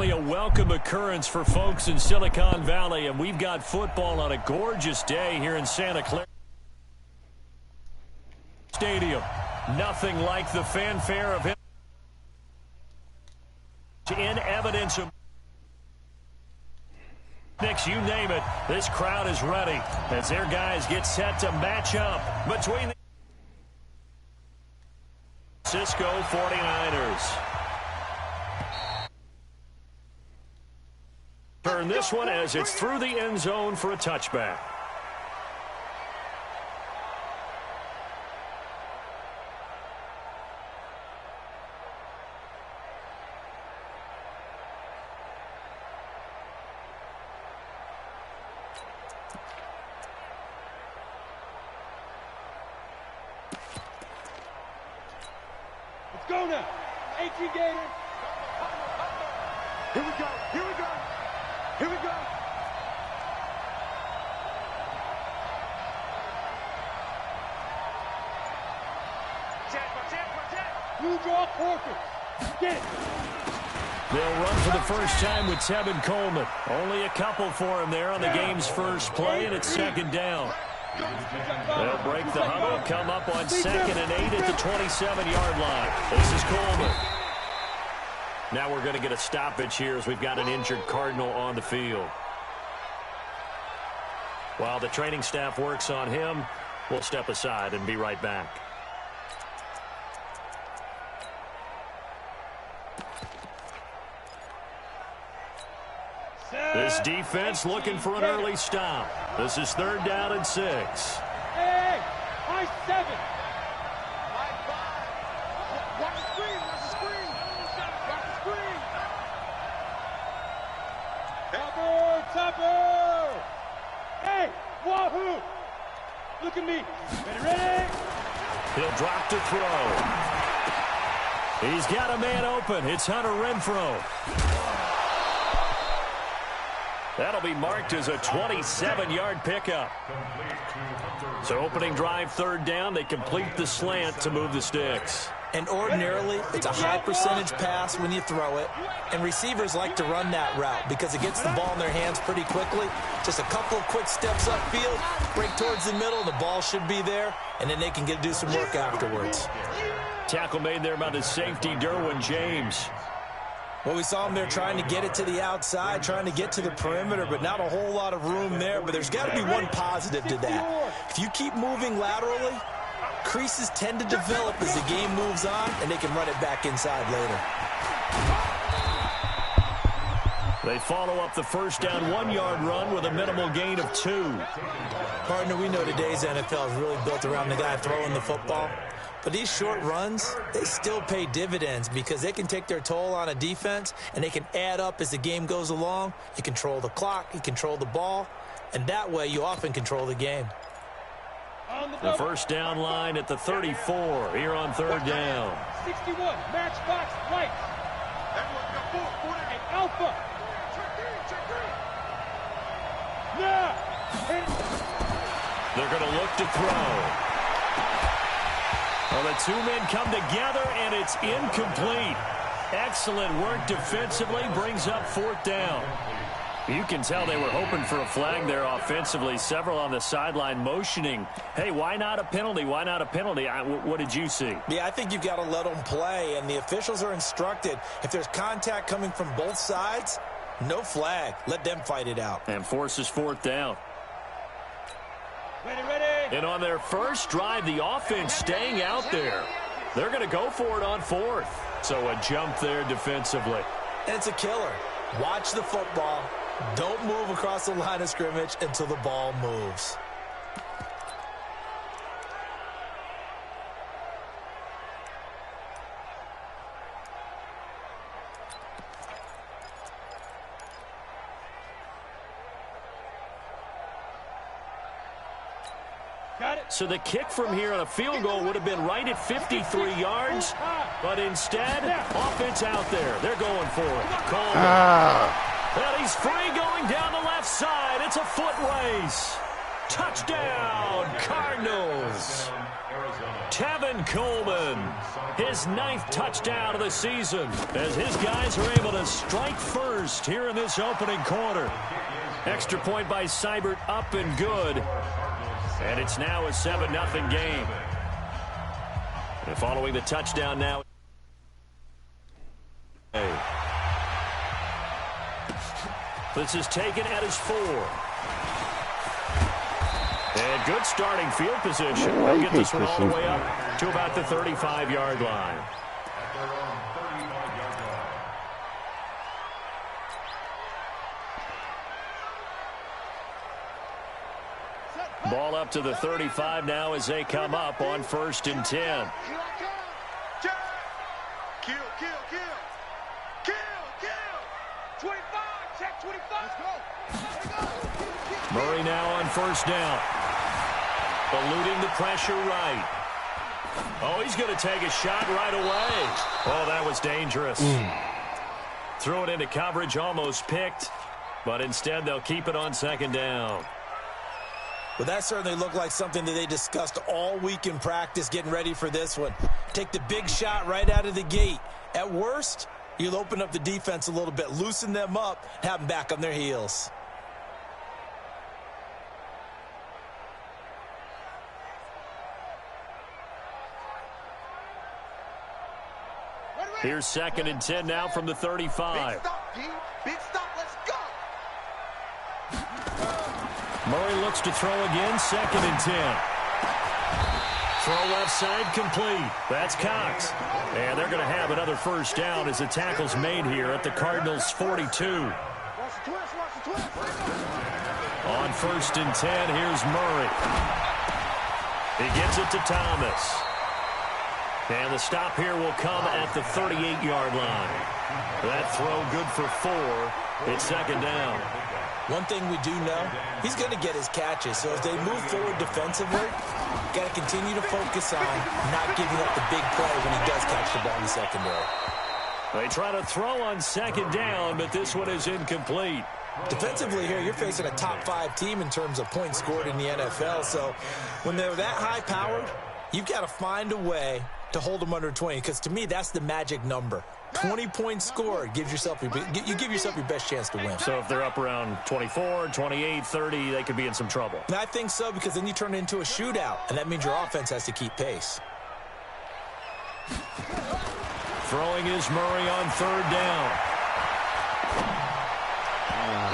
certainly a welcome occurrence for folks in Silicon Valley, and we've got football on a gorgeous day here in Santa Clara Stadium. Nothing like the fanfare of him in evidence of Knicks, you name it. This crowd is ready as their guys get set to match up between the Cisco 49ers. Turn this one as it's through the end zone for a touchback. Let's go now. 18 Gators. Here we go. Here we go. Here we go. Blue draw quarter. Get it. They'll run for the first time with Tevin Coleman. Only a couple for him there on the game's first play, and it's second down. They'll break the huddle, come up on 2nd and 8 at the 27-yard line. This is Coleman. Now we're going to get a stoppage here as we've got an injured Cardinal on the field. While the training staff works on him, we'll step aside and be right back. This defense looking for an early stop. This is 3rd down and 6. Hey, high 7. High 5. Watch the screen. Watch the screen. Watch the screen. Topper. Hey, wahoo. Look at me. Ready? He'll drop to throw. He's got a man open. It's Hunter Renfrow. That'll be marked as a 27-yard pickup. So opening drive 3rd down, they complete the slant to move the sticks. And ordinarily, it's a high percentage pass when you throw it. And receivers like to run that route because it gets the ball in their hands pretty quickly. Just a couple of quick steps upfield, break towards the middle, the ball should be there, and then they can do some work afterwards. Tackle made there by the safety, Derwin James. Well, we saw him there trying to get it to the outside, trying to get to the perimeter, but not a whole lot of room there. But there's got to be one positive to that. If you keep moving laterally, creases tend to develop as the game moves on, and they can run it back inside later. They follow up the first down 1-yard run with a minimal gain of 2. Partner, we know today's NFL is really built around the guy throwing the football. But these short runs, they still pay dividends because they can take their toll on a defense, and they can add up as the game goes along. You control the clock, you control the ball, and that way you often control the game. The first down line at the 34 here on 3rd down. 61, matchbox lights. And Alpha. Yeah. They're going to look to throw. Well, the two men come together, and it's incomplete. Excellent work defensively, brings up 4th down. You can tell they were hoping for a flag there offensively. Several on the sideline motioning, hey, why not a penalty? Why not a penalty? What did you see? Yeah, I think you've got to let them play, and the officials are instructed. If there's contact coming from both sides, no flag. Let them fight it out. And forces 4th down. Ready. And on their first drive, the offense staying out there. They're going to go for it on 4th. So a jump there defensively. And it's a killer. Watch the football. Don't move across the line of scrimmage until the ball moves. So the kick from here on a field goal would have been right at 53 yards, but instead, offense out there. They're going for it. Coleman. Well, he's free going down the left side. It's a foot race. Touchdown, Cardinals. Tevin Coleman, his 9th touchdown of the season, as his guys are able to strike first here in this opening quarter. Extra point by Seibert, up and good. And it's now a 7-0 game. And following the touchdown now. This is taken at his 4. And good starting field position. They'll get this one all the way up to about the 35-yard line. Ball up to the 35 now as they come up on 1st and 10. Kill. 25, check 25. Let's go. Murray now on 1st down. Eluding the pressure right. Oh, he's going to take a shot right away. Oh, that was dangerous. Threw it into coverage, almost picked. But instead, they'll keep it on 2nd down. Well, that certainly looked like something that they discussed all week in practice getting ready for this one. Take the big shot right out of the gate. At worst, you'll open up the defense a little bit, loosen them up, have them back on their heels. Here's 2nd and 10 now from the 35. Big stop, G. Big stop. Let's go. Murray looks to throw again, 2nd and 10. Throw left side complete. That's Cox. And they're going to have another 1st down as the tackle's made here at the Cardinals' 42. Watch the twist. On 1st and 10, here's Murray. He gets it to Thomas. And the stop here will come at the 38-yard line. That throw good for 4. It's 2nd down. One thing we do know, he's going to get his catches. So as they move forward defensively, got to continue to focus on not giving up the big play when he does catch the ball in the secondary. They try to throw on 2nd down, but this one is incomplete. Defensively here, you're facing a top 5 team in terms of points scored in the NFL. So when they're that high-powered, you've got to find a way to hold them under 20, because to me, that's the magic number. 20 points scored, you give yourself your best chance to win. So if they're up around 24, 28, 30, they could be in some trouble. And I think so, because then you turn it into a shootout, and that means your offense has to keep pace. Throwing is Murray on 3rd down.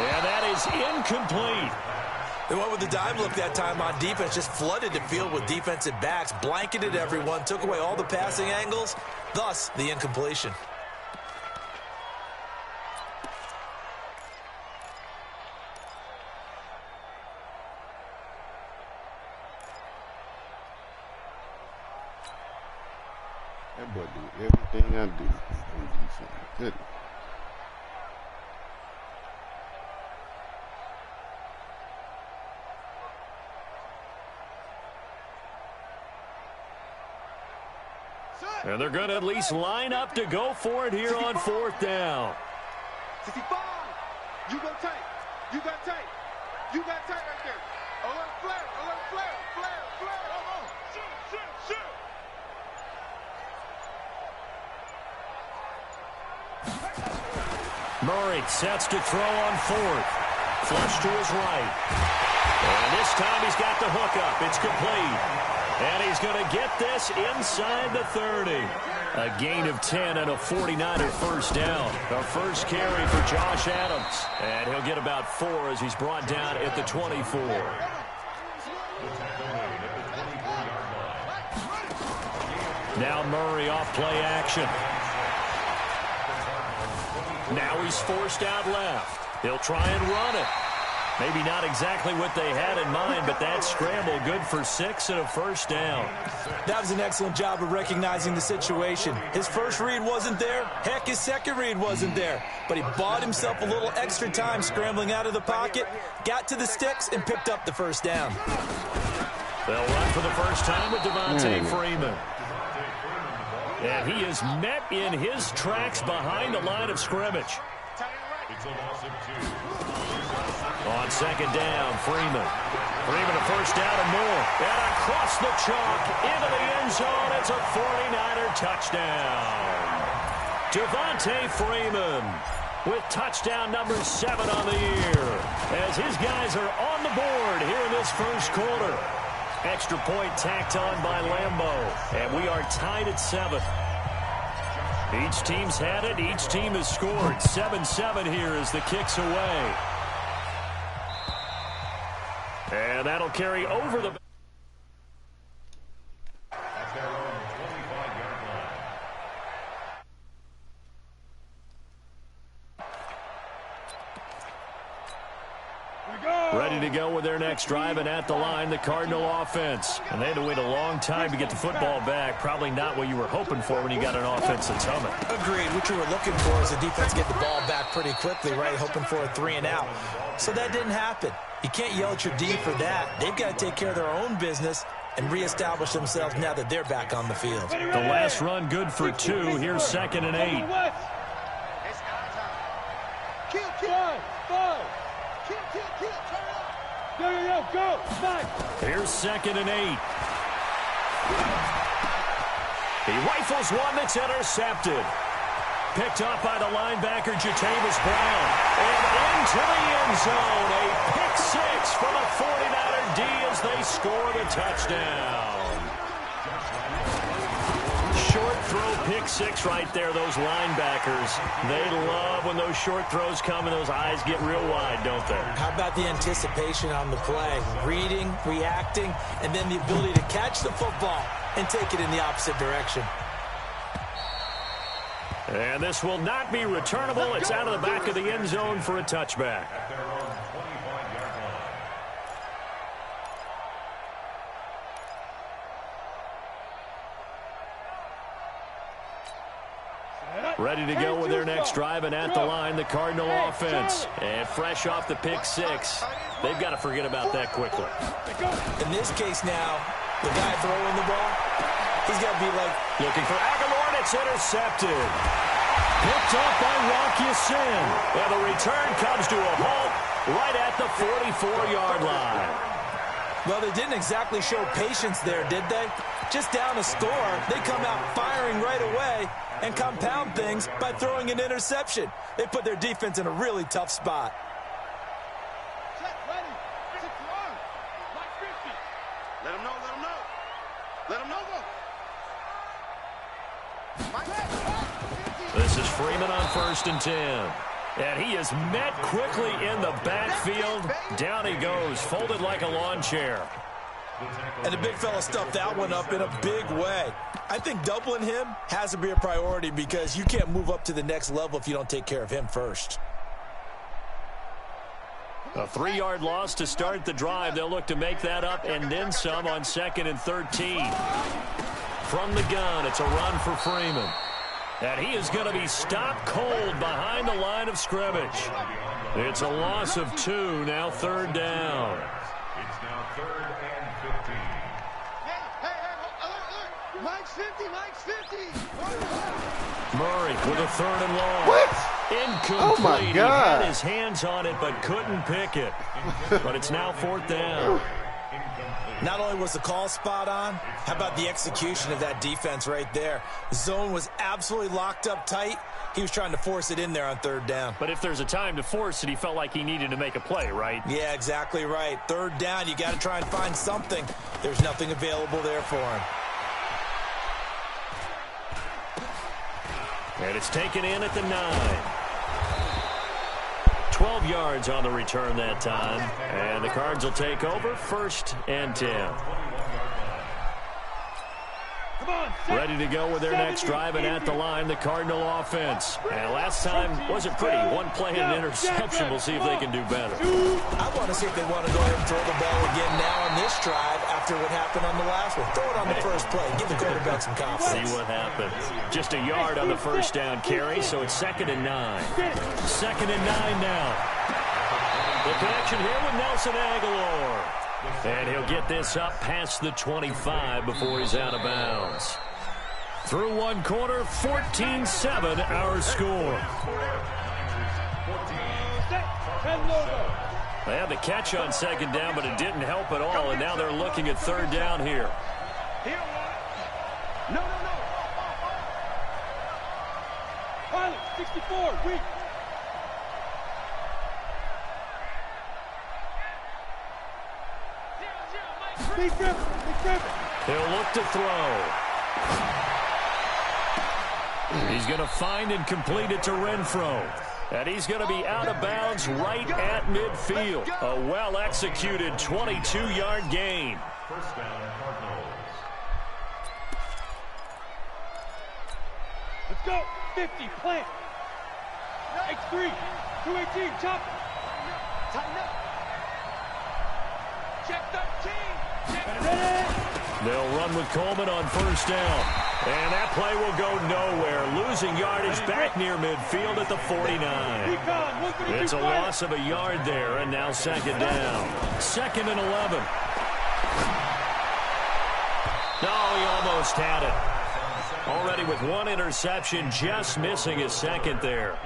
And that is incomplete. They went with the dime look that time on defense, just flooded the field with defensive backs, blanketed everyone, took away all the passing angles, thus the incompletion. That boy do everything I do on defense. Goodness. And they're going to at least line up to go for it here on 4th down. 65. You go tight. You got tight. You got tight right there. Alert flare. Flare. Come on. Shoot. Murray sets to throw on 4th. Flush to his right. And this time he's got the hook up. It's complete. And he's going to get this inside the 30. A gain of 10 and a 49er 1st down. The first carry for Josh Adams. And he'll get about 4 as he's brought down at the 24. Now Murray off play action. Now he's forced out left. He'll try and run it. Maybe not exactly what they had in mind, but that scramble good for 6 and a 1st down. That was an excellent job of recognizing the situation. His first read wasn't there. Heck, his second read wasn't there. But he bought himself a little extra time scrambling out of the pocket, got to the sticks, and picked up the 1st down. They'll run for the first time with Devontae Freeman. And he is met in his tracks behind the line of scrimmage. Tight end right. It's a loss of 2. On second down, Freeman. Freeman a first down and more. And across the chalk into the end zone. It's a 49er touchdown. Devontae Freeman with touchdown number 7 on the year. As his guys are on the board here in this first quarter. Extra point tacked on by Lambeau. And we are tied at 7. Each team's had it. Each team has scored. 7-7 here as the kick's away. And that'll carry over the... At their own 25-yard line. Ready to go with their next drive, and at the line, the Cardinal offense. And they had to wait a long time to get the football back. Probably not what you were hoping for when you got an offense that's humming. Agreed. What you were looking for is the defense get the ball back pretty quickly, right? Hoping for a 3 and out. So that didn't happen. You can't yell at your D for that. They've got to take care of their own business and reestablish themselves now that they're back on the field. The last run good for 2. Here's 2nd and 8. Go. Here's 2nd and 8. He rifles one that's intercepted. Picked off by the linebacker, Jatavis Brown. And into the end zone. A pick 6 from a 49er D as they score the touchdown. Short throw pick 6 right there, those linebackers. They love when those short throws come and those eyes get real wide, don't they? How about the anticipation on the play? Reading, reacting, and then the ability to catch the football and take it in the opposite direction. And this will not be returnable. It's out of the back of the end zone for a touchback. At their own 25-yard line. Ready to go with their next drive, and at the line, the Cardinal offense. And fresh off the pick 6, they've got to forget about that quickly. In this case now, the guy throwing the ball, he's got to be like... Looking for Aguilar, and it's intercepted. Picked up by Rock Ya-Sin. And the return comes to a halt right at the 44-yard line. Well, they didn't exactly show patience there, did they? Just down a score, they come out firing right away and compound things by throwing an interception. They put their defense in a really tough spot. Let him know. Let him know. This is Freeman on 1st and 10. And he is met quickly in the backfield. Down he goes, folded like a lawn chair. And the big fella stuffed that one up in a big way. I think doubling him has to be a priority because you can't move up to the next level if you don't take care of him first. A 3-yard loss to start the drive. They'll look to make that up and then some on 2nd and 13. From the gun, it's a run for Freeman. And he is going to be stopped cold behind the line of scrimmage. It's a loss of 2, now 3rd down. It's now 3rd and 15. Hey, Mike's 50. Murray with a 3rd and long. What? Incomplete. Oh, my He God. had his hands on it but couldn't pick it. But it's now 4th down. Not only was the call spot on, how about the execution of that defense right there? The zone was absolutely locked up tight. He was trying to force it in there on 3rd down. But if there's a time to force it, he felt like he needed to make a play, right? Yeah, exactly right. 3rd down, you got to try and find something. There's nothing available there for him. And it's taken in at the 9. 12 yards on the return that time. And the Cards will take over 1st and 10. Ready to go with their next drive, and at the line, the Cardinal offense. And last time wasn't pretty. One play and an interception. We'll see if they can do better. I want to see if they want to go ahead and throw the ball again now on this drive after what happened on the last one. Throw it on the first play. Give the quarterback some confidence. See what happens. Just a yard on the first down carry, so it's 2nd and 9. 2nd and 9 now. The connection here with Nelson Aguilar. And he'll get this up past the 25 before he's out of bounds. Through one quarter, 14-7 our score. They had the catch on second down, but it didn't help at all, and now they're looking at third down here. No. Pilot, 64, weak. Big driven. He'll look to throw. He's going to find and complete it to Renfro. And he's going to be out of bounds right at midfield. A well-executed 22-yard gain. First down, Cardinals. Let's go. 50, plant. X3, 218, chop. Tighten up. Check 13. They'll run with Coleman on first down. And that play will go nowhere. Losing yardage back near midfield at the 49. It's a loss of a yard there, and now second down. 2nd and 11. No, he almost had it. Already with one interception, just missing his second there.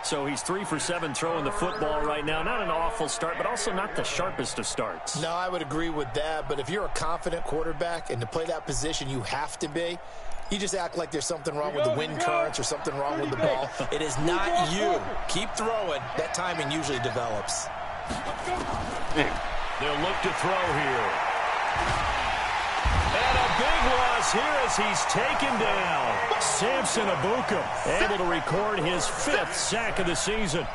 So he's 3 for 7 throwing the football right now. Not an awful start, but also not the sharpest of starts. No, I would agree with that. But if you're a confident quarterback and to play that position you have to be, you just act like there's something wrong with the wind currents or something wrong with the ball. It is not you. Keep throwing. That timing usually develops. They'll look to throw here. And a big loss here as he's taken down. Samson Abuka able to record his 5th sack of the season.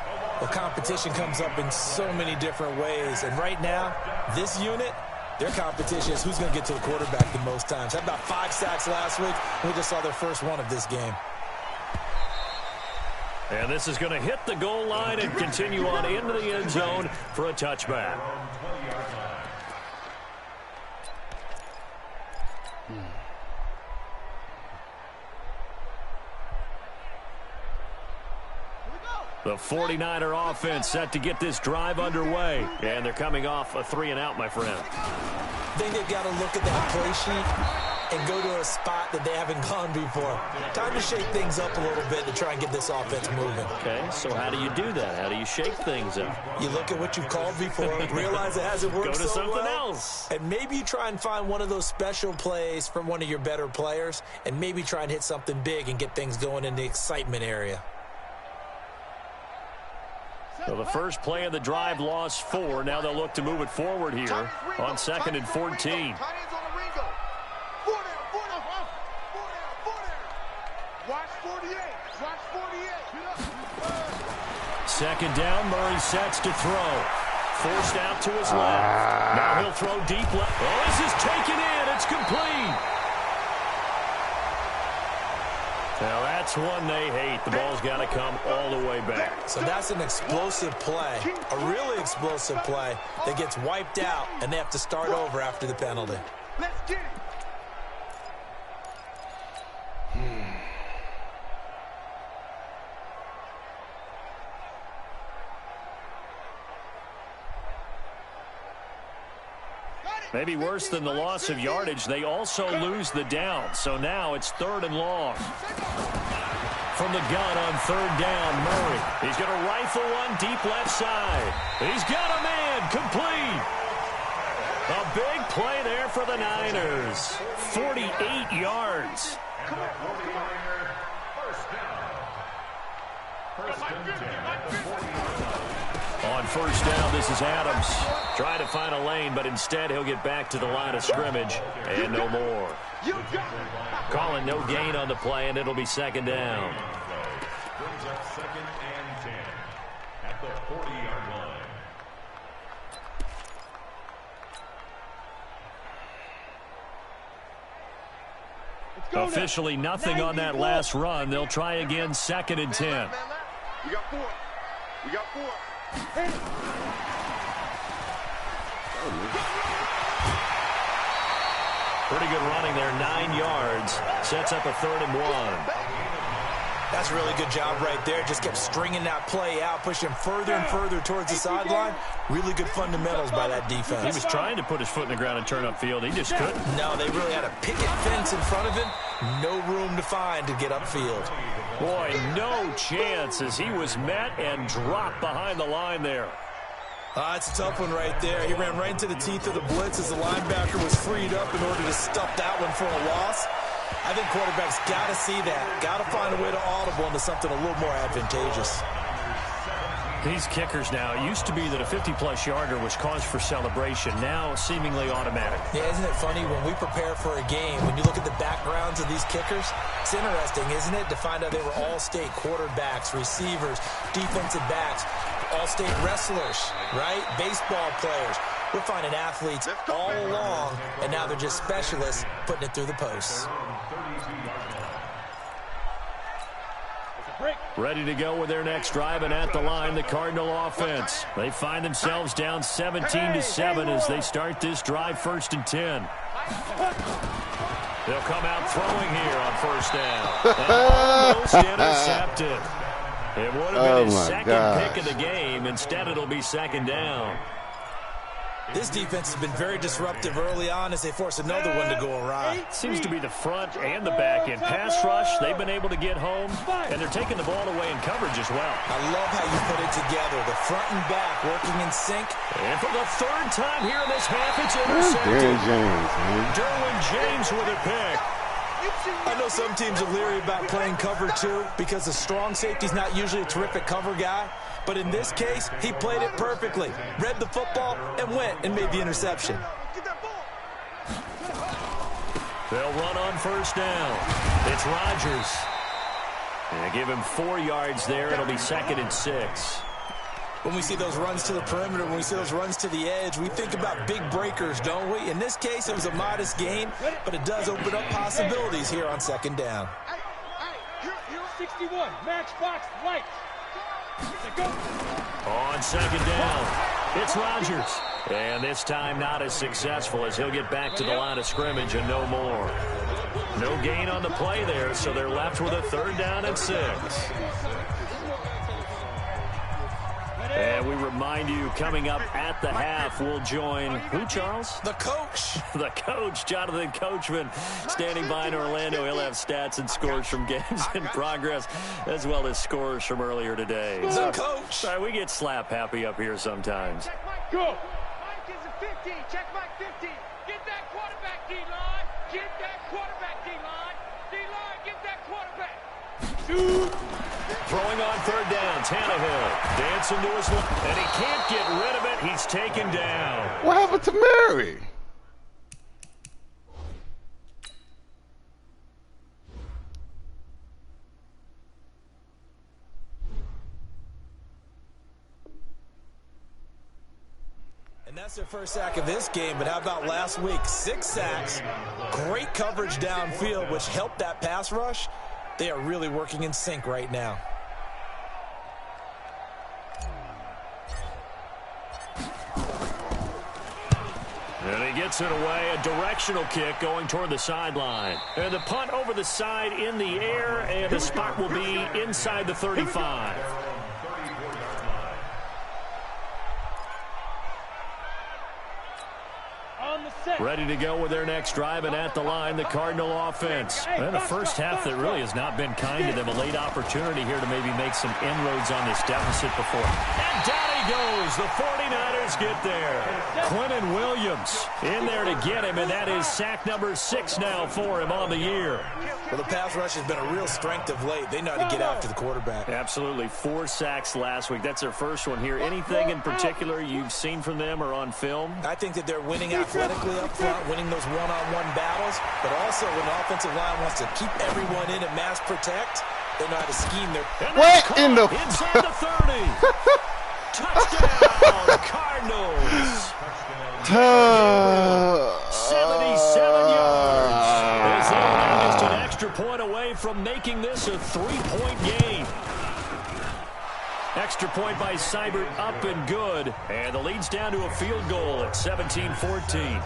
Well, competition comes up in so many different ways. And right now, this unit, their competition is who's going to get to the quarterback the most times. Had about 5 sacks last week. We just saw their first one of this game. And this is going to hit the goal line and continue on into the end zone for a touchback. The 49er offense set to get this drive underway. And they're coming off a 3-and-out, my friend. I think they've got to look at that play sheet and go to a spot that they haven't gone before. Time to shake things up a little bit to try and get this offense moving. Okay, so how do you do that? How do you shake things up? You look at what you've called before, realize it hasn't worked Go to so something well, else. and maybe you try and find one of those special plays from one of your better players, and maybe try and hit something big and get things going in the excitement area. So the first play of the drive lost 4. Now they'll look to move it forward here on 2nd and 14. Watch 48. Watch 48. Second down, Murray sets to throw. Forced out to his left. Now he'll throw deep left. Oh, this is taken in. It's complete. Now that's one they hate. The ball's got to come all the way back. So that's an explosive play, a really explosive play that gets wiped out, and they have to start over after the penalty. Let's get it. Maybe worse than the loss of yardage, they also lose the down. So now it's 3rd and long. From the gun on 3rd down, Murray. He's going to rifle one deep left side. He's got a man, complete. A big play there for the Niners. 48 yards. On first down, this is Adams. Trying to find a lane, but instead he'll get back to the line of scrimmage and no more. Calling no gain on the play, and it'll be 2nd down. Brings up 2nd and 10 at the 40-yard line. Officially nothing on that last run. They'll try again, 2nd and 10. We got 4. We got 4. Pretty good running there, 9 yards. Sets up a 3rd and 1. That's a really good job right there. Just kept stringing that play out, pushing further and further towards the sideline. Really good fundamentals by that defense. He was trying to put his foot in the ground and turn upfield. He just couldn't. No, they really had a picket fence in front of him. No room to find to get upfield. Boy, no chance as he was met and dropped behind the line there. It's a tough one right there. He ran right into the teeth of the blitz as the linebacker was freed up in order to stuff that one for a loss. I think quarterbacks got to see that. Got to find a way to audible into something a little more advantageous. These kickers now, it used to be that a 50-plus yarder was cause for celebration. Now, seemingly automatic. Yeah, isn't it funny when we prepare for a game, when you look at the backgrounds of these kickers, it's interesting, isn't it, to find out they were all-state quarterbacks, receivers, defensive backs, all-state wrestlers, right? Baseball players. We're finding athletes all along, and now they're just specialists putting it through the posts. Ready to go with their next drive, and at the line, the Cardinal offense. They find themselves down 17-7 as they start this drive 1st and 10. They'll come out throwing here on 1st down. And almost intercepted. It would have been his second pick of the game. Instead, it'll be 2nd down. This defense has been very disruptive early on as they force another one to go awry. Seems to be the front and the back end. Pass rush, they've been able to get home, and they're taking the ball away in coverage as well. I love how you put it together. The front and back working in sync. And for the 3rd time here in this half, it's intercepted. Derwin James with a pick. I know some teams are leery about playing cover 2 because the strong safety's not usually a terrific cover guy. But in this case, he played it perfectly. Read the football and went and made the interception. They'll run on 1st down. It's Rodgers. And give him 4 yards there. It'll be 2nd and 6. When we see those runs to the perimeter, when we see those runs to the edge, we think about big breakers, don't we? In this case, it was a modest gain, but it does open up possibilities here on 2nd down. 61, matchbox right. On 2nd down, it's Rodgers. And this time not as successful as he'll get back to the line of scrimmage and no more. No gain on the play there, so they're left with a 3rd down and 6. And we remind you, coming up at the half, we'll join who, Charles? The coach. The coach, Jonathan Coachman, standing by in Orlando. He'll have stats and scores from games in progress, as well as scores from earlier today. The coach. Sorry, we get slap happy up here sometimes. Go. Mike is a 50. Check Mike 50. Get that quarterback, D-line. Get that quarterback, D-line. D-line, get that quarterback. Shoot. Throwing on 3rd down, Tannehill dancing to his left, and he can't get rid of it. He's taken down. What happened to Mary? And that's their first sack of this game, but how about last week? 6 sacks, great coverage downfield, which helped that pass rush. They are really working in sync right now. And he gets it away, a directional kick going toward the sideline. And the punt over the side in the air, and the spot will be inside the 35. Ready to go with their next drive, and at the line, the Cardinal offense. And the first half that really has not been kind to them. A late opportunity here to maybe make some inroads on this deficit before. And down he goes. The 49ers get there. Quentin Williams in there to get him, and that is sack number 6 now for him on the year. Well, the pass rush has been a real strength of late. They know how to get after the quarterback. Absolutely. 4 sacks last week. That's their first one here. Anything in particular you've seen from them or on film? I think that they're winning athletically up front, winning those one-on-one battles, but also when the offensive line wants to keep everyone in and mass protect, they know how to scheme their... What in the... Inside the 30. Touchdown, Cardinals. 77 yards. As they are just an extra point away from making this a 3-point game. Extra point by Seibert, up and good. And the lead's down to a field goal at 17-14.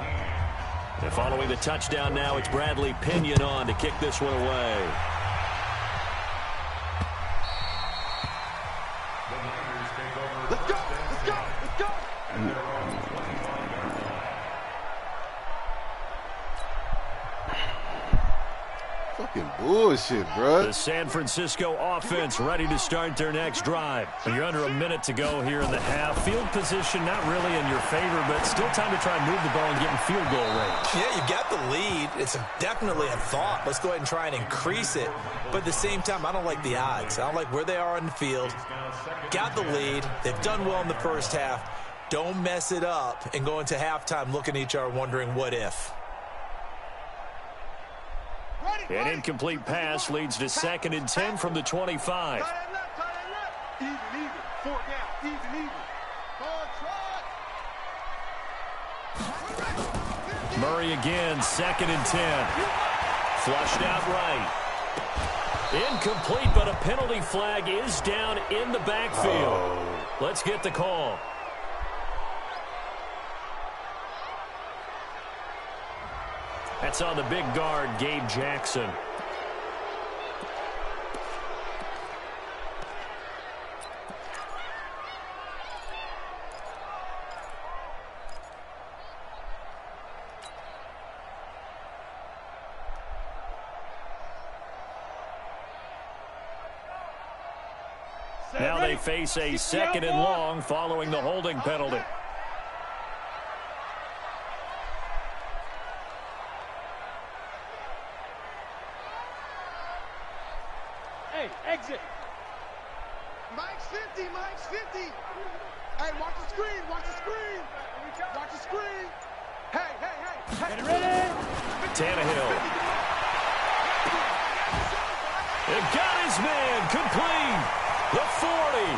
And following the touchdown now, it's Bradley Pinion on to kick this one away. Let's go. Let's go. Let's go. Fucking bullshit, bro. The San Francisco offense ready to start their next drive. You're under a minute to go here in the half. Field position not really in your favor, but still time to try and move the ball and get in field goal range. Yeah, you've got the lead. It's definitely a thought. Let's go ahead and try and increase it. But at the same time, I don't like the odds. I don't like where they are on the field. Got the lead. They've done well in the first half. Don't mess it up and go into halftime looking at each other wondering what if. An incomplete pass leads to 2nd and 10 from the 25. Even, 4 down, even. Murray again, 2nd and 10. Flushed out right. Incomplete, but a penalty flag is down in the backfield. Let's get the call. That's on the big guard, Gabe Jackson. Now they face a 2nd and long following the holding penalty. Exit. Mike's 50. Hey, watch the screen. Watch the screen. Hey. Get ready. Tannehill. It got his man complete. The 40.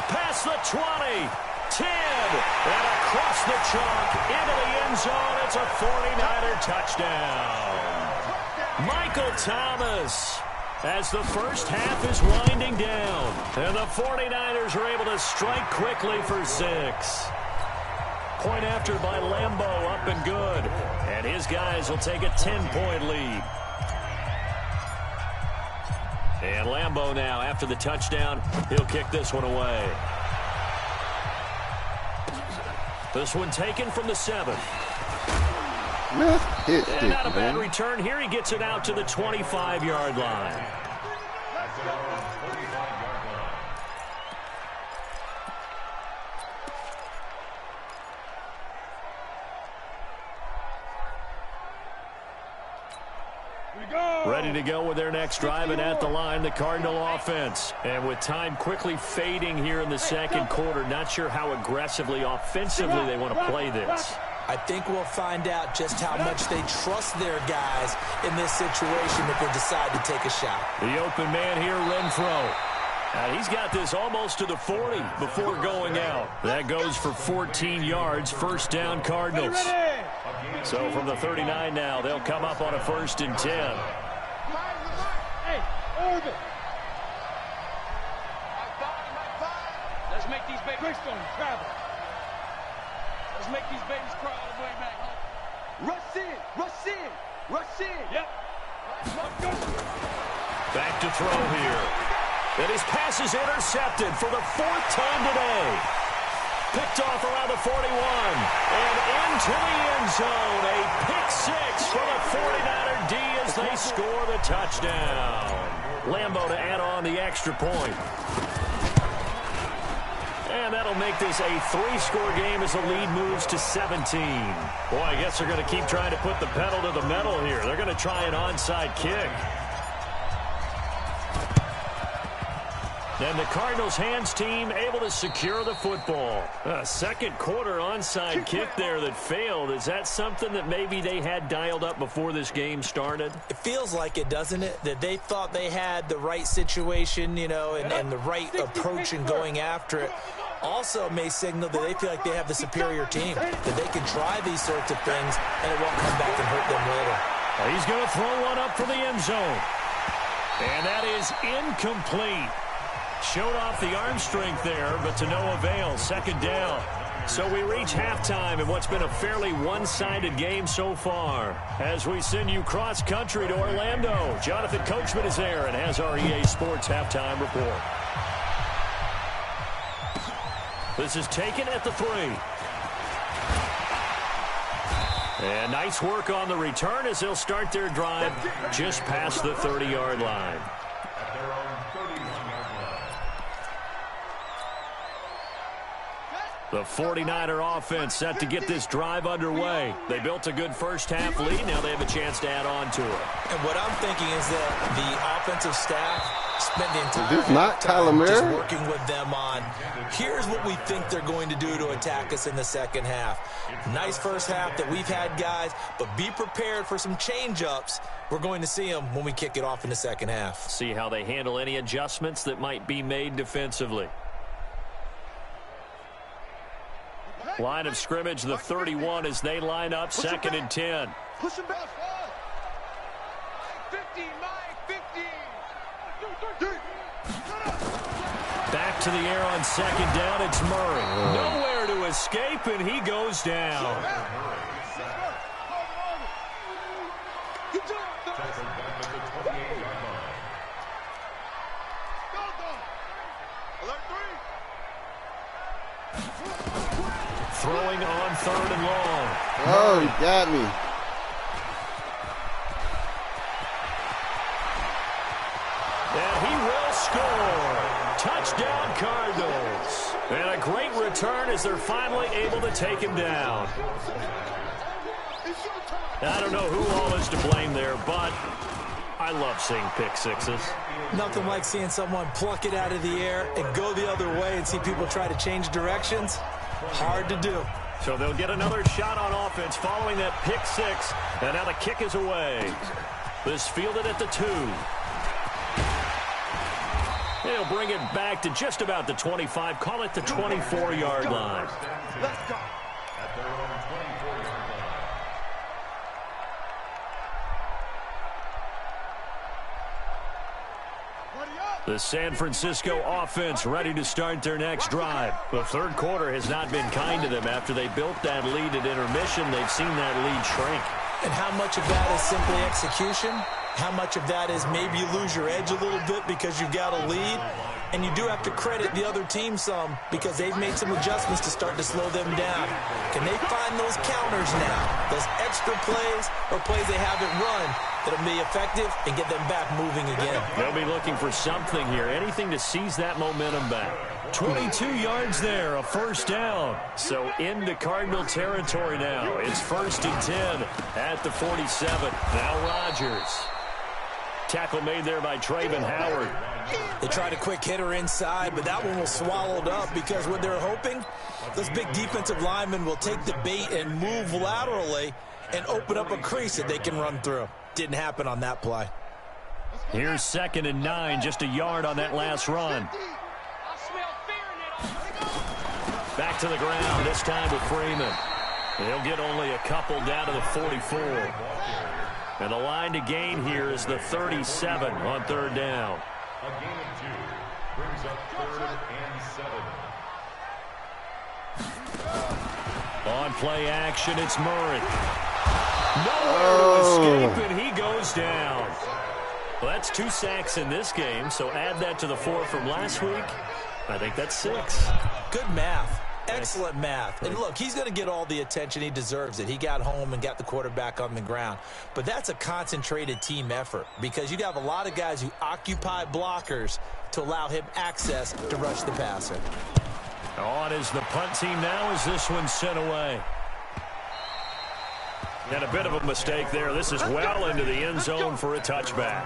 Past the 20. 10. And across the chalk into the end zone. It's a 49er touchdown. Michael Thomas. As the first half is winding down. And the 49ers are able to strike quickly for 6. Point after by Lambeau, up and good. And his guys will take a 10-point lead. And Lambeau now, after the touchdown, he'll kick this one away. This one taken from the 7. And not a bad return here. He gets it out to the 25-yard line. Ready to go with their next drive, and at the line, the Cardinal offense. And with time quickly fading here in the second quarter, not sure how aggressively, offensively they want to play this. I think we'll find out just how much they trust their guys in this situation if they decide to take a shot. The open man here, Renfro. And he's got this almost to the 40 before going out. That goes for 14 yards, first down Cardinals. So from the 39 now, they'll come up on a 1st and 10. Hey, orbit. Let's make these babies travel. Let's make these babies crawl all the way back home. Rush in. Yep. Back to throw here. And his pass is intercepted for the 4th time today. Picked off around the 41. And into the end zone. A pick 6 for the 49er D as they score the touchdown. Lambeau to add on the extra point. And that'll make this a 3-score game as the lead moves to 17. Boy, I guess they're going to keep trying to put the pedal to the metal here. They're going to try an onside kick. And the Cardinals hands team able to secure the football. A second quarter onside kick there that failed. Is that something that maybe they had dialed up before this game started? It feels like it, doesn't it? That they thought they had the right situation, you know, and the right approach in going after it. Also may signal that they feel like they have the superior team, that they can try these sorts of things and it won't come back and hurt them later. He's going to throw one up for the end zone. And that is incomplete. Showed off the arm strength there, but to no avail. 2nd down. So we reach halftime in what's been a fairly one-sided game so far. As we send you cross-country to Orlando, Jonathan Coachman is there and has our EA Sports halftime report. This is taken at the 3. And nice work on the return as they'll start their drive just past the 30-yard line. At their own 31-yard line. The 49er offense set to get this drive underway. They built a good first-half lead. Now they have a chance to add on to it. And what I'm thinking is that the offensive staff spent the entire Is this not time Kyler just Murray? working with them on, here's what we think they're going to do to attack us in the second half. Nice first half that we've had, guys, but be prepared for some change-ups. We're going to see them when we kick it off in the second half. See how they handle any adjustments that might be made defensively. Line of scrimmage, the 31 as they line up, 2nd and 10. Push him back. 15, 15. Back to the air on 2nd down, it's Murray. Nowhere to escape, and he goes down. Tackled back at the 28-yard line. Throwing on 3rd and long. Oh, he got me. And he will score. Touchdown, Cardinals. And a great return as they're finally able to take him down. I don't know who all is to blame there, but I love seeing pick sixes. Nothing like seeing someone pluck it out of the air and go the other way and see people try to change directions. Hard to do. So they'll get another shot on offense following that pick six. And now the kick is away. This fielded at the 2. They'll bring it back to just about the 25. Call it the 24-yard line. Let's go. At their own 24-yard line. The San Francisco offense ready to start their next drive. The third quarter has not been kind to them. After they built that lead at intermission, they've seen that lead shrink. And how much of that is simply execution? How much of that is maybe you lose your edge a little bit because you've got a lead? And you do have to credit the other team some because they've made some adjustments to start to slow them down. Can they find those counters now? Those extra plays or plays they haven't run that'll be effective and get them back moving again. They'll be looking for something here, anything to seize that momentum back. 22 yards there, a first down. So into Cardinal territory now. It's 1st and 10 at the 47. Now Rodgers. Tackle made there by Trayvon Howard. They tried a quick hitter inside, but that one was swallowed up because what they're hoping, those big defensive linemen will take the bait and move laterally and open up a crease that they can run through. Didn't happen on that play. Here's 2nd and 9, just a yard on that last run. Back to the ground, this time with Freeman. He'll get only a couple down to the 44. And the line to gain here is the 37 on 3rd down. A gain of 2 brings up 3rd and 7. On play action, it's Murray. Nowhere to escape, and he goes down. Well, that's 2 sacks in this game, so add that to the 4 from last week. I think that's 6. Good math. Excellent math. And look, he's going to get all the attention. He deserves it. He got home and got the quarterback on the ground. But that's a concentrated team effort because you have a lot of guys who occupy blockers to allow him access to rush the passer. On is the punt team now as this one's sent away. And a bit of a mistake there. This is well into the end zone for a touchback.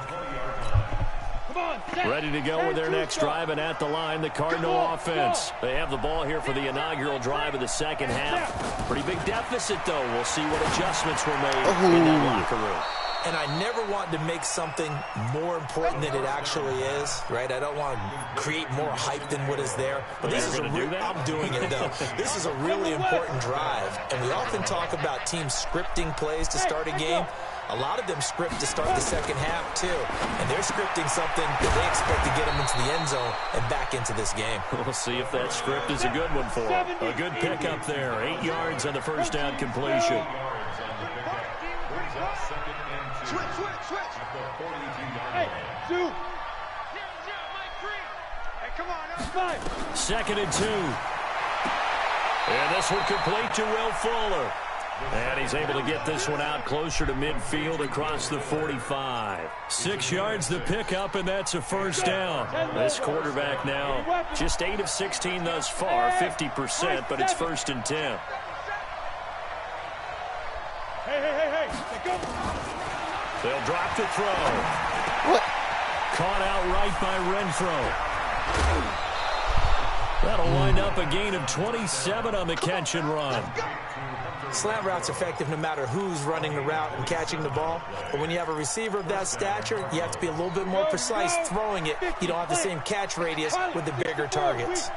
Ready to go with their next drive, and at the line, the Cardinal offense. They have the ball here for the inaugural drive of the second half. Pretty big deficit, though. We'll see what adjustments were made in that locker room. And I never want to make something more important than it actually is, right? I don't want to create more hype than what is there. But this is I'm doing it, though. This is a really important drive. And we often talk about teams scripting plays to start a game. A lot of them script to start the second half, too. And they're scripting something that they expect to get them into the end zone and back into this game. We'll see if that script is a good one for them. A good pickup there. 8 yards on the first down completion. Switch. At the 42-yard Hey, line. 2. Hey, come on, outside. 2nd and 2. And this one complete to Will Fuller. And he's able to get this one out closer to midfield across the 45. 6 yards the pickup, and that's a first down. This quarterback now just 8 of 16 thus far, 50%, but it's 1st and 10. Hey. They'll drop the throw. What? Caught out right by Renfro. That'll wind up a gain of 27 on the catch and run. Slant route's effective no matter who's running the route and catching the ball. But when you have a receiver of that stature, you have to be a little bit more precise throwing it. You don't have the same catch radius with the bigger targets.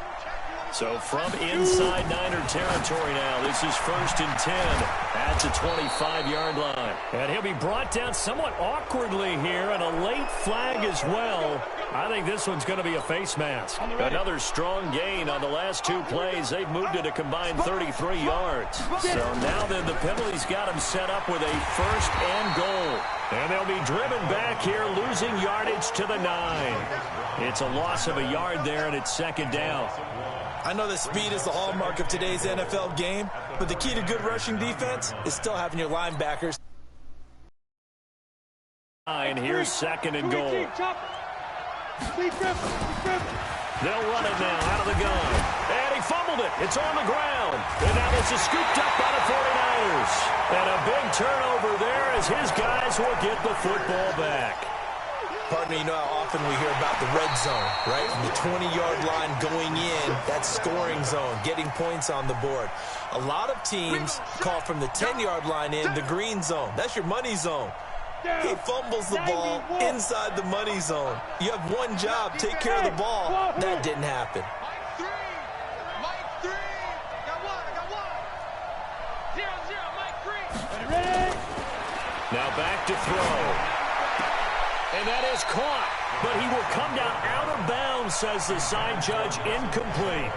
So from inside Niner territory now, this is 1st and 10 at the 25-yard line. And he'll be brought down somewhat awkwardly here, and a late flag as well. I think this one's going to be a face mask. Another strong gain on the last 2 plays. They've moved it a combined 33 yards. So now then the penalty's got them set up with a 1st and goal. And they'll be driven back here, losing yardage to the 9. It's a loss of a yard there, and it's 2nd down. I know that speed is the hallmark of today's NFL game, but the key to good rushing defense is still having your linebackers. Here's 2nd and goal. They'll run it now out of the gun. And he fumbled it. It's on the ground. And now this is scooped up by the 49ers. And a big turnover there as his guys will get the football back. Partner, you know how often we hear about the red zone, right? From the 20-yard line going in, that scoring zone, getting points on the board. A lot of teams call from the 10-yard line in the green zone. That's your money zone. He fumbles the ball inside the money zone. You have one job, take care of the ball. That didn't happen. Mike 3. Got one. 0-0, Mike 3. Ready? Now back to throw. And that is caught, but he will come down out of bounds, says the side judge, incomplete.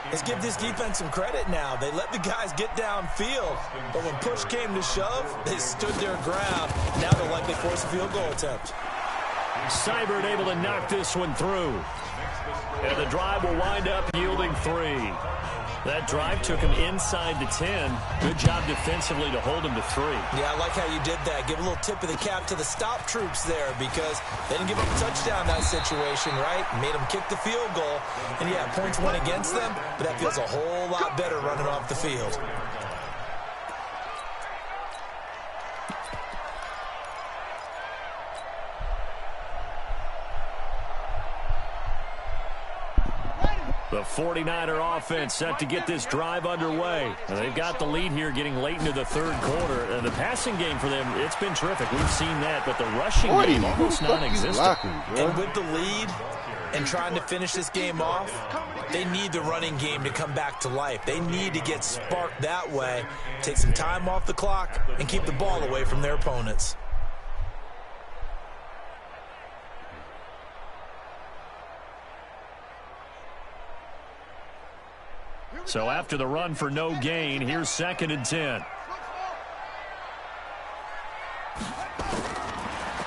Let's give this defense some credit now. They let the guys get downfield, but when push came to shove, they stood their ground. Now they'll likely force a field goal attempt. Seibert able to knock this one through. And the drive will wind up yielding 3. That drive took him inside the 10. Good job defensively to hold him to 3. Yeah, I like how you did that. Give a little tip of the cap to the stop troops there because they didn't give up a touchdown in that situation, right? Made them kick the field goal. And, yeah, points went against them, but that feels a whole lot better running off the field. The 49er offense set to get this drive underway. And they've got the lead here getting late into the 3rd quarter. And the passing game for them, it's been terrific. We've seen that, but the rushing game almost non-existent. And with the lead and trying to finish this game off, they need the running game to come back to life. They need to get sparked that way, take some time off the clock, and keep the ball away from their opponents. So after the run for no gain, here's 2nd and 10.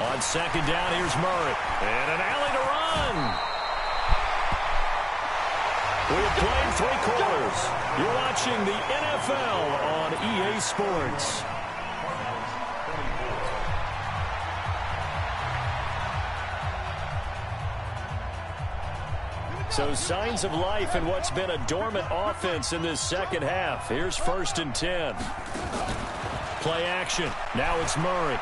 On 2nd down, here's Murray. And an alley to run. We have played 3 quarters. You're watching the NFL on EA Sports. So signs of life in what's been a dormant offense in this 2nd half. Here's 1st and 10. Play action. Now it's Murray.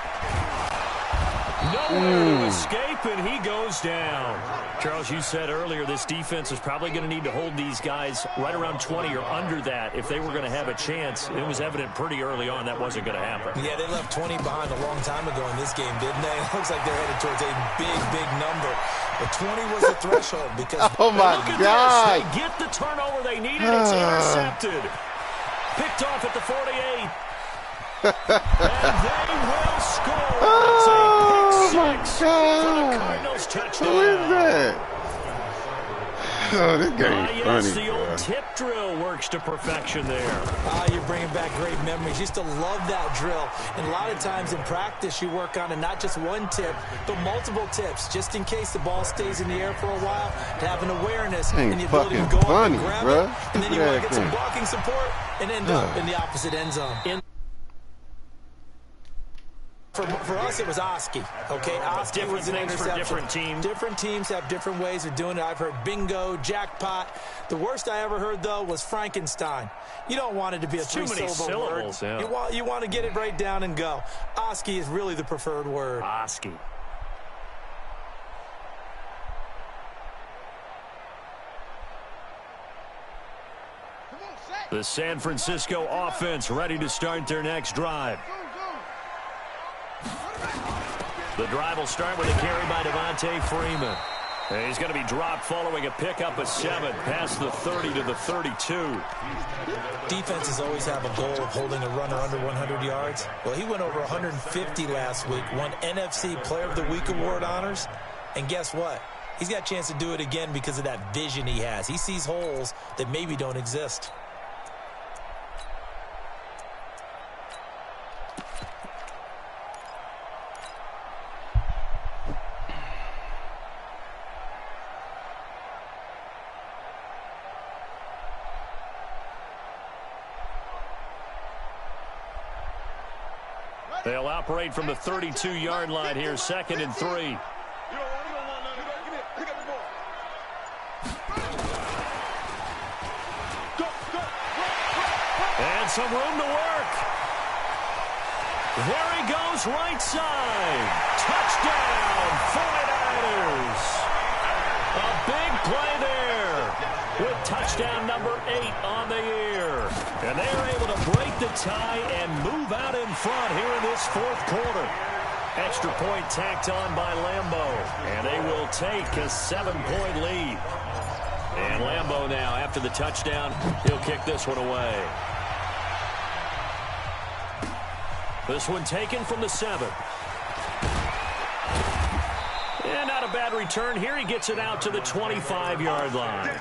Nowhere to escape, and he goes down. Charles, you said earlier this defense is probably going to need to hold these guys right around 20 or under that if they were going to have a chance. It was evident pretty early on that wasn't going to happen. Yeah, they left 20 behind a long time ago in this game, didn't they? It looks like they're headed towards a big number. But 20 was the threshold because... Oh, my God. They get the turnover they needed. It's intercepted. Picked off at the 48. And they will score. It's a pick 6 for the Cardinals touchdown. Who is that? Oh, this game's funny, the old tip drill works to perfection there. You're bringing back great memories. Used to love that drill. And a lot of times in practice, you work on it, not just one tip, but multiple tips, just in case the ball stays in the air for a while, to have an awareness and the ability to go up and grab it. And then you want to get some blocking support and end up in the opposite end zone. For us, it was Oski. Okay, Oski was an interception. For different teams. Different teams have different ways of doing it. I've heard bingo, jackpot. The worst I ever heard, though, was Frankenstein. You don't want it to be a three-syllable word. Yeah. You want to get it right down and go. Oski is really the preferred word. Oski. The San Francisco offense ready to start their next drive. The drive will start with a carry by Devontae Freeman. And he's going to be dropped following a pickup of 7 past the 30 to the 32. Defenses always have a goal of holding a runner under 100 yards. Well, he went over 150 last week, won NFC Player of the Week award honors. And guess what? He's got a chance to do it again because of that vision he has. He sees holes that maybe don't exist. They'll operate from the 32-yard line here, 2nd and 3. And some room to work. There he goes, right side. Touchdown, 49ers. A big play there with touchdown number 8 on the year. And they are able to break the tie and move out in front here in this 4th quarter. Extra point tacked on by Lambeau. And they will take a 7-point lead. And Lambeau now, after the touchdown, he'll kick this one away. This one taken from the 7. And not a bad return here. He gets it out to the 25-yard line.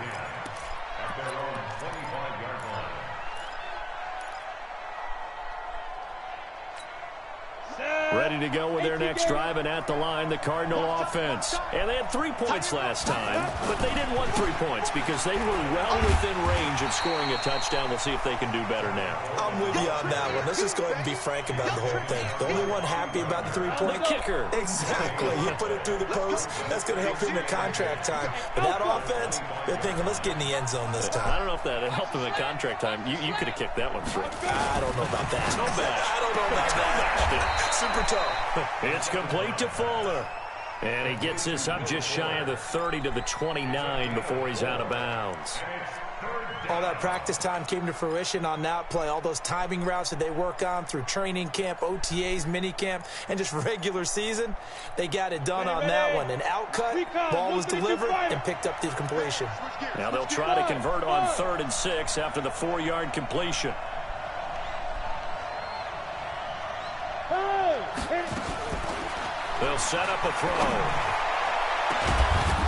Ready to go with their next drive, and at the line, the Cardinal offense. And they had 3 points last time, but they didn't want 3 points because they were well within range of scoring a touchdown. We'll see if they can do better now. I'm with you on that one. Let's just go ahead and be frank about the whole thing. The only one happy about the 3-point? The kicker. Exactly. He put it through the post. That's going to help him in contract time. But that offense, they're thinking, let's get in the end zone this time. I don't know if that helped him in contract time. You could have kicked that one through. I don't know about that. No bad. I don't know about that. Super tough. It's complete to Fuller. And he gets this up just shy of the 30 to the 29 before he's out of bounds. All that practice time came to fruition on that play. All those timing routes that they work on through training camp, OTAs, minicamp, and just regular season, they got it done on that one. An outcut, ball was delivered, and picked up the completion. Now they'll try to convert on 3rd and 6 after the 4-yard completion. They'll set up a throw.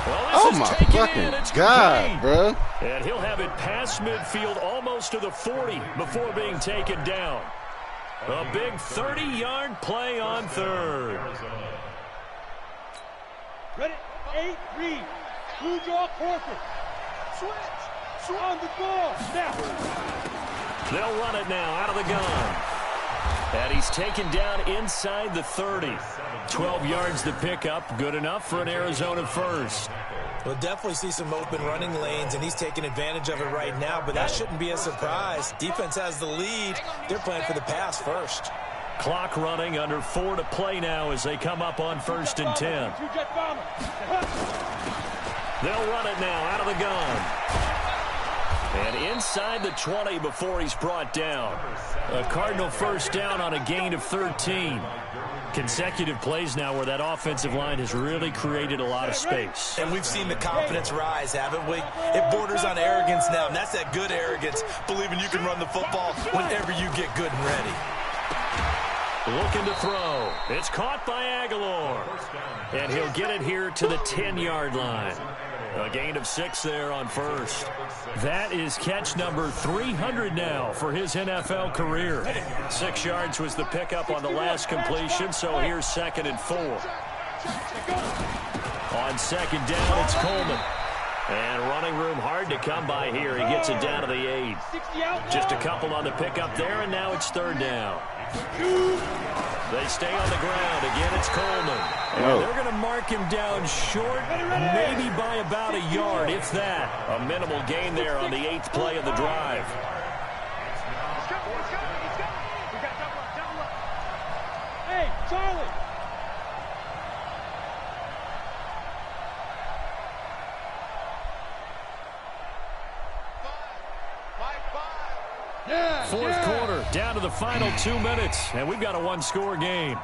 Well, this is my taken fucking in. It's God, complete. bro. And he'll have it past midfield almost to the 40 before being taken down. A big 30-yard play on 3rd. Ready? 8-3. Blue jaw corporate. Switch. On the ball. Now. They'll run it now out of the gun. And he's taken down inside the 30. 12 yards to pick up. Good enough for an Arizona first. We'll definitely see some open running lanes, and he's taking advantage of it right now, but that shouldn't be a surprise. Defense has the lead. They're playing for the pass first. Clock running, under 4 to play now as they come up on 1st and 10. They'll run it now out of the gun. And inside the 20 before he's brought down. A Cardinal first down on a gain of 13. Consecutive plays now where that offensive line has really created a lot of space. And we've seen the confidence rise, haven't we? It borders on arrogance now, and that's that good arrogance, believing you can run the football whenever you get good and ready. Looking to throw. It's caught by Aguilar. And he'll get it here to the 10-yard line. A gain of 6 there on 1st. That is catch number 300 now for his NFL career. 6 yards was the pickup on the last completion, so here's 2nd and 4. On 2nd down, it's Coleman. And running room hard to come by here. He gets it down to the 8. Just a couple on the pickup there, and now it's 3rd down. They stay on the ground. Again, it's Coleman. And they're going to mark him down short, maybe by about a yard, if that. A minimal gain there on the 8th play of the drive. Hey, Charlie. Fourth quarter, down to the final 2 minutes, and we've got a one-score game.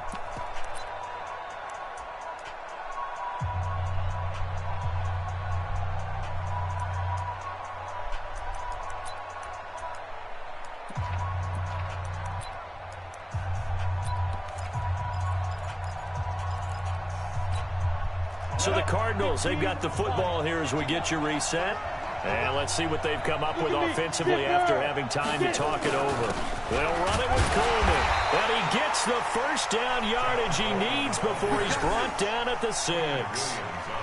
So the Cardinals, they've got the football here as we get you reset. And let's see what they've come up with offensively after having time to talk it over. They'll run it with Coleman. And he gets the first down yardage he needs before he's brought down at the 6.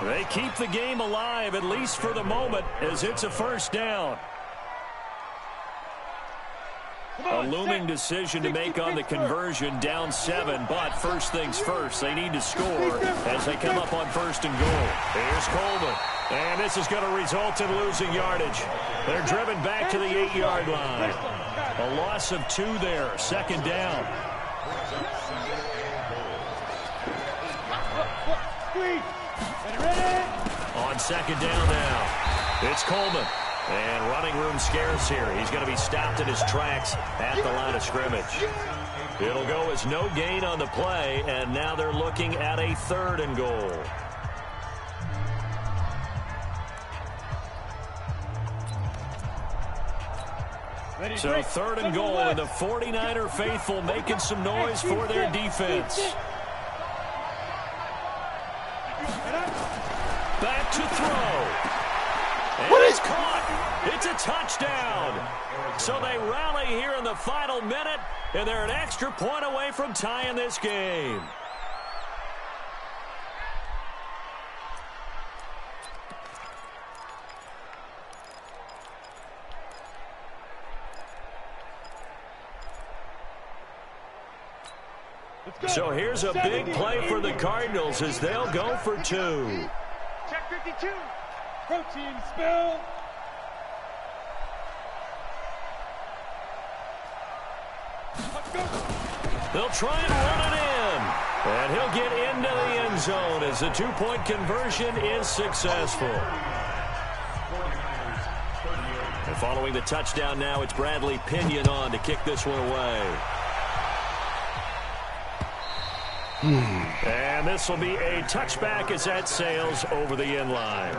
They keep the game alive, at least for the moment, as it's a first down. A looming decision to make on the conversion, down 7, but first things first, they need to score as they come up on 1st and goal. Here's Coleman, and this is going to result in losing yardage. They're driven back to the 8-yard line. A loss of 2 there, 2nd down. On 2nd down now, it's Coleman. And running room scarce here. He's going to be stopped in his tracks at the line of scrimmage. It'll go as no gain on the play, and now they're looking at a 3rd and goal. So 3rd and goal, and the 49er faithful making some noise for their defense. Back to throw. And it's caught. It's a touchdown. So they rally here in the final minute, and they're an extra point away from tying this game. So here's a big play for the Cardinals as they'll go for 2. Check 52. Protein spill. Let's go. They'll try and run it in. And he'll get into the end zone as the 2-point conversion is successful. And following the touchdown now, it's Bradley Pinion on to kick this one away. And this will be a touchback as that sails over the end line.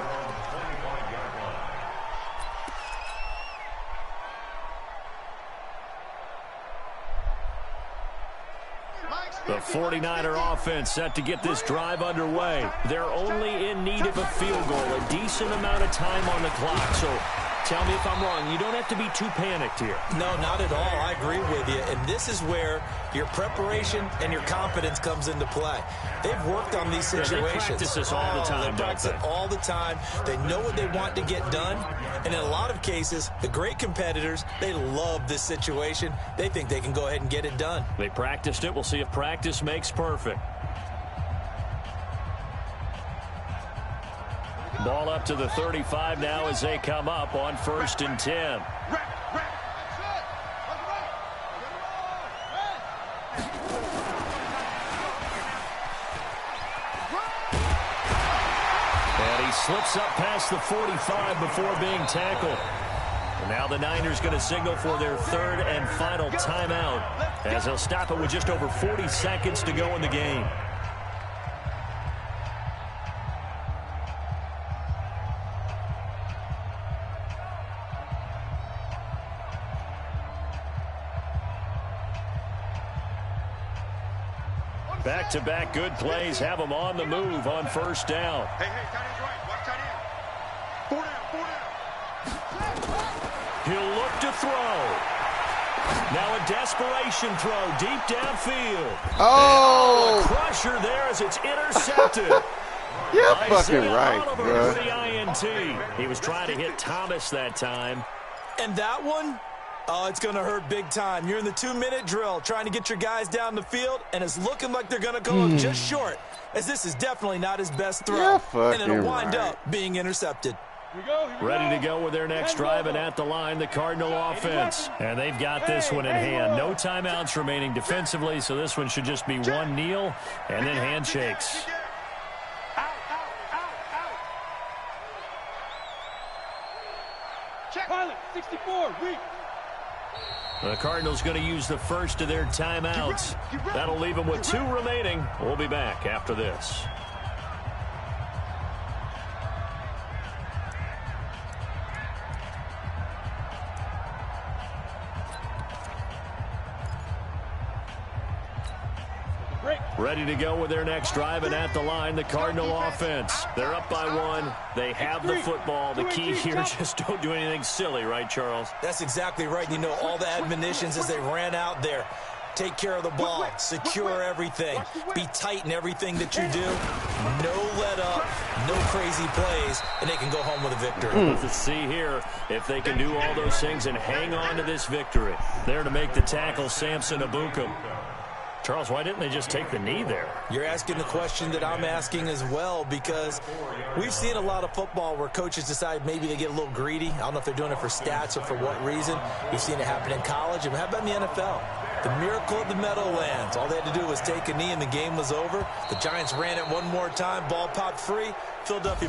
The 49er offense set to get this drive underway. They're only in need of a field goal, a decent amount of time on the clock. So tell me if I'm wrong. You don't have to be too panicked here. No, not at all. I agree with you. And this is where your preparation and your confidence comes into play. They've worked on these situations. They practice this all the time. They practice it all the time. They know what they want to get done. And in a lot of cases, the great competitors, they love this situation. They think they can go ahead and get it done. They practiced it. We'll see if practice makes perfect. Ball up to the 35 now as they come up on 1st and 10. And he slips up past the 45 before being tackled. And now the Niners going to signal for their 3rd and final timeout as they'll stop it with just over 40 seconds to go in the game. Back-to-back good plays have them on the move on 1st down. Hey, tight end's right. Watch tight end. 4 down. He'll look to throw. Now a desperation throw deep downfield. Oh! A crusher there as it's intercepted. You're fucking right, Oliver bro. for the INT. He was trying to hit Thomas that time. And that one, Oh, it's going to hurt big time. You're in the 2-minute drill trying to get your guys down the field, and it's looking like they're going to go just short, as this is definitely not his best throw. And it'll wind up being intercepted. Ready to go with their next drive, and at the line, the Cardinal offense. And they've got this one in hand. No timeouts remaining defensively, so this one should just be one kneel and then handshakes. Pilot, 64, weak. The Cardinals going to use the first of their timeouts. That'll leave them with 2 remaining. We'll be back after this. Ready to go with their next drive, and at the line, the Cardinal offense. They're up by 1. They have the football. The key here, just don't do anything silly, right, Charles? That's exactly right. You know, all the admonitions as they ran out there. Take care of the ball. Secure everything. Be tight in everything that you do. No let up. No crazy plays. And they can go home with a victory. Let's see here if they can do all those things and hang on to this victory. There to make the tackle, Samson Abukum. Charles, why didn't they just take the knee there? You're asking the question that I'm asking as well, because we've seen a lot of football where coaches decide maybe they get a little greedy. I don't know if they're doing it for stats or for what reason. We've seen it happen in college. And how about in the NFL? The miracle of the Meadowlands. All they had to do was take a knee and the game was over. The Giants ran it one more time. Ball popped free. Philadelphia